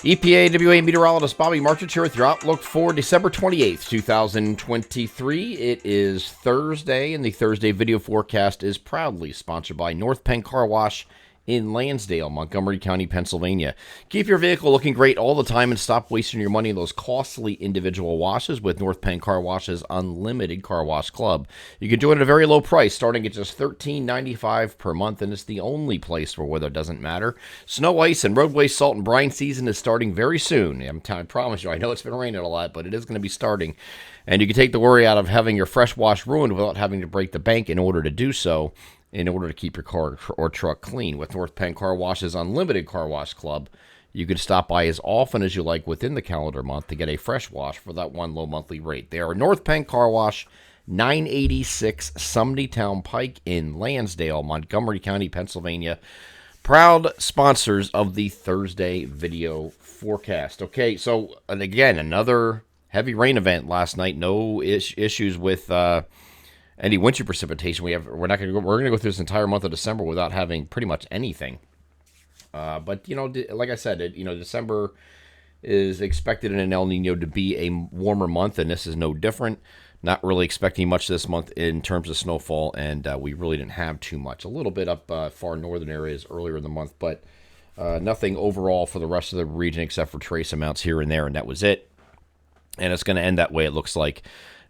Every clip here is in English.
EPAWA meteorologist Bobby Marchich here with your outlook for December 28th, 2023. It is Thursday, and the Thursday video forecast is proudly sponsored by North Penn Car Wash in Lansdale, Montgomery County, Pennsylvania. Keep your vehicle looking great all the time and stop wasting your money in those costly individual washes with North Penn Car Wash's Unlimited Car Wash Club. You can do it at a very low price, starting at just $13.95 per month, and it's the only place where weather doesn't matter. Snow, ice, and roadway salt and brine season is starting very soon. I promise you, I know it's been raining a lot, but it is going to be starting. And you can take the worry out of having your fresh wash ruined without having to break the bank in order to do so, in order to keep your car or truck clean. With North Penn Car Wash's Unlimited Car Wash Club, you can stop by as often as you like within the calendar month to get a fresh wash for that one low monthly rate. They are North Penn Car Wash, 986 Sumney Town Pike in Lansdale, Montgomery County, Pennsylvania. Proud sponsors of the Thursday video forecast. Okay, so again, another heavy rain event last night. No issues with any winter precipitation. We're going to go through this entire month of December without having pretty much anything. But like I said, December is expected in an El Nino to be a warmer month, and this is no different. Not really expecting much this month in terms of snowfall, and we really didn't have too much. A little bit up far northern areas earlier in the month, but nothing overall for the rest of the region except for trace amounts here and there, and that was it. And it's going to end that way, it looks like.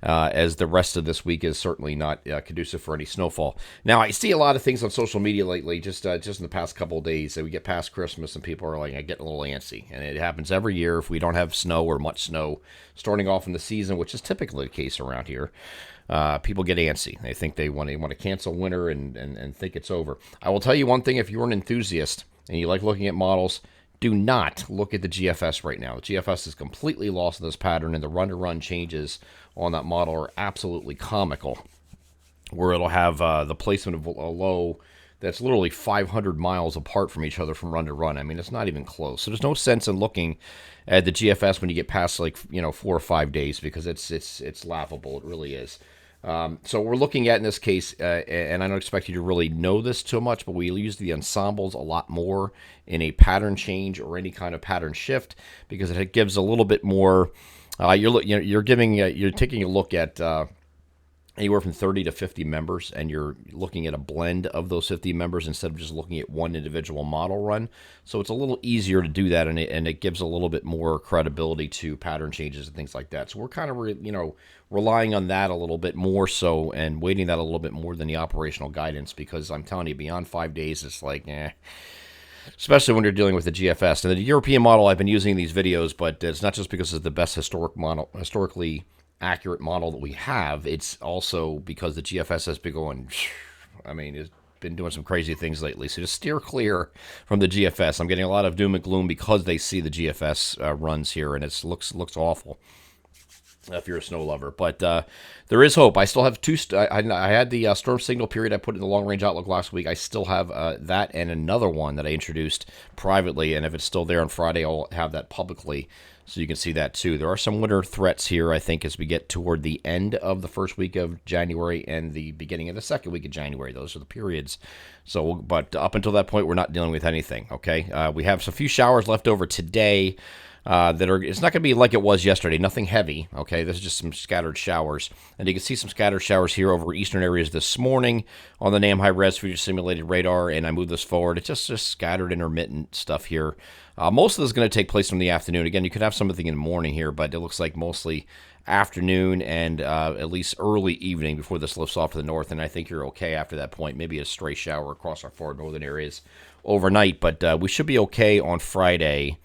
As the rest of this week is certainly not conducive for any snowfall. Now, I see a lot of things on social media lately, just in the past couple of days, that we get past Christmas and people are like, I get a little antsy. And it happens every year if we don't have snow or much snow starting off in the season, which is typically the case around here. People get antsy. They think they want to cancel winter and think it's over. I will tell you one thing, if you're an enthusiast and you like looking at models, do not look at the GFS right now. The GFS is completely lost in this pattern, and the run-to-run changes on that model are absolutely comical, where it'll have the placement of a low that's literally 500 miles apart from each other from run-to-run. I mean, it's not even close. So there's no sense in looking at the GFS when you get past 4 or 5 days, because it's laughable. It really is. So we're looking at, in this case, and I don't expect you to really know this too much, but we use the ensembles a lot more in a pattern change or any kind of pattern shift, because it gives a little bit more. You're taking a look at anywhere from 30 to 50 members, and you're looking at a blend of those 50 members instead of just looking at one individual model run. So it's a little easier to do that, and it gives a little bit more credibility to pattern changes and things like that. So we're kind of relying on that a little bit more so, and weighting that a little bit more than the operational guidance, because I'm telling you, beyond 5 days, it's like, especially when you're dealing with the GFS. And the European model, I've been using in these videos, but it's not just because it's the best historically accurate model that we have. It's also because the GFS has been going, it's been doing some crazy things lately. So just steer clear from the GFS. I'm getting a lot of doom and gloom because they see the GFS runs here, and it looks awful if you're a snow lover. But there is hope. I still have two. I had the storm signal period I put in the long range outlook last week. I still have that and another one that I introduced privately, and if it's still there on Friday, I'll have that publicly, so you can see that too. There are some winter threats here, I think, as we get toward the end of the first week of January and the beginning of the second week of January. Those are the periods. So, but up until that point, we're not dealing with anything. Okay, we have a few showers left over today. It's not going to be like it was yesterday. Nothing heavy. Okay, this is just some scattered showers, and you can see some scattered showers here over eastern areas this morning on the NAM high res future simulated radar. And I move this forward. It's just scattered intermittent stuff here. Most of this is going to take place in the afternoon. Again, you could have something in the morning here, but it looks like mostly afternoon and at least early evening before this lifts off to the north. And I think you're okay after that point. Maybe a stray shower across our far northern areas overnight, but we should be okay on Friday.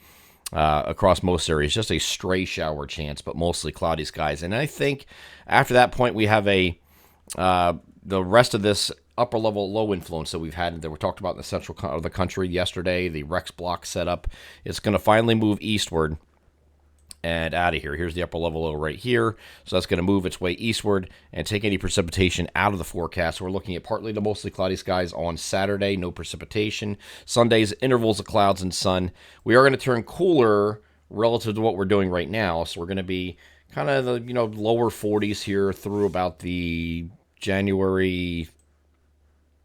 Across most areas, just a stray shower chance, but mostly cloudy skies. And I think after that point, we have the rest of this upper level low influence that we've had that we talked about in the central of the country yesterday. The Rex block setup, it's going to finally move eastward and out of here. Here's the upper level low right here. So that's going to move its way eastward and take any precipitation out of the forecast. So we're looking at partly to mostly cloudy skies on Saturday, no precipitation. Sunday's intervals of clouds and sun. We are going to turn cooler relative to what we're doing right now. So we're going to be kind of the lower 40s here through about the January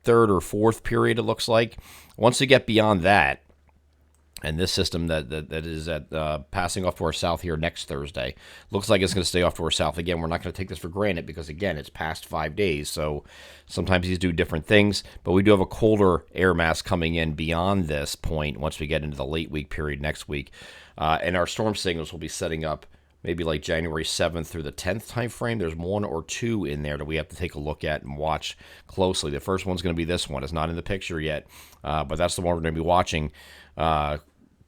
3rd or 4th period, it looks like. Once we get beyond that, And this system that is passing off to our south here next Thursday looks like it's going to stay off to our south again. We're not going to take this for granted because, again, it's past 5 days. So sometimes these do different things. But we do have a colder air mass coming in beyond this point once we get into the late week period next week. And our storm signals will be setting up maybe like January 7th through the 10th time frame. There's 1 or 2 in there that we have to take a look at and watch closely. The first one's going to be this one. It's not in the picture yet, but that's the one we're going to be watching,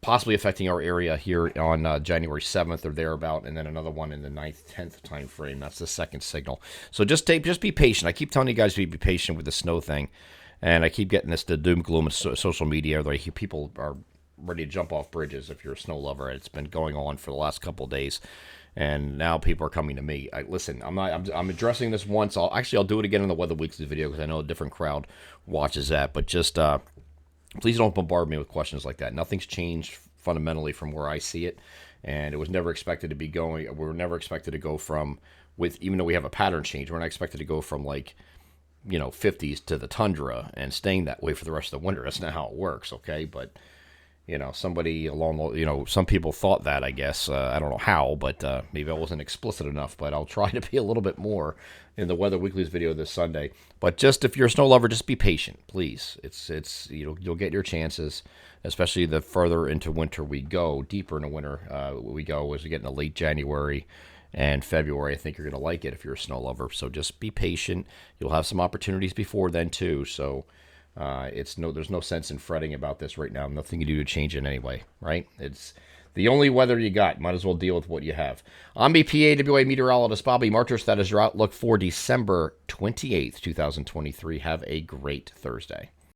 possibly affecting our area here on January 7th or thereabout, and then another one in the 9th, 10th time frame. That's the second signal. So just be patient. I keep telling you guys to be patient with the snow thing, and I keep getting this the doom gloom of social media. Like people are ready to jump off bridges if you're a snow lover. It's been going on for the last couple of days, and now people are coming to me. Listen, I'm addressing this once. I'll do it again in the Weather Weekly video because I know a different crowd watches that. But just please don't bombard me with questions like that. Nothing's changed fundamentally from where I see it, and it was never expected to be going. We were never expected to go from, even though we have a pattern change, we're not expected to go from 50s to the tundra and staying that way for the rest of the winter. That's not how it works, okay? But somebody some people thought that, I guess. I don't know how, but maybe I wasn't explicit enough, but I'll try to be a little bit more in the Weather Weekly's video this Sunday. But just if you're a snow lover, just be patient, please. You'll get your chances, especially the further into winter we go, deeper into winter we go, as we get into late January and February. I think you're going to like it if you're a snow lover. So just be patient. You'll have some opportunities before then too. So there's no sense in fretting about this right now. Nothing you do to change it anyway, right? It's the only weather you got. Might as well deal with what you have. I'm EPAWA meteorologist Bobby Marters. That is your outlook for December 28th, 2023. Have a great Thursday.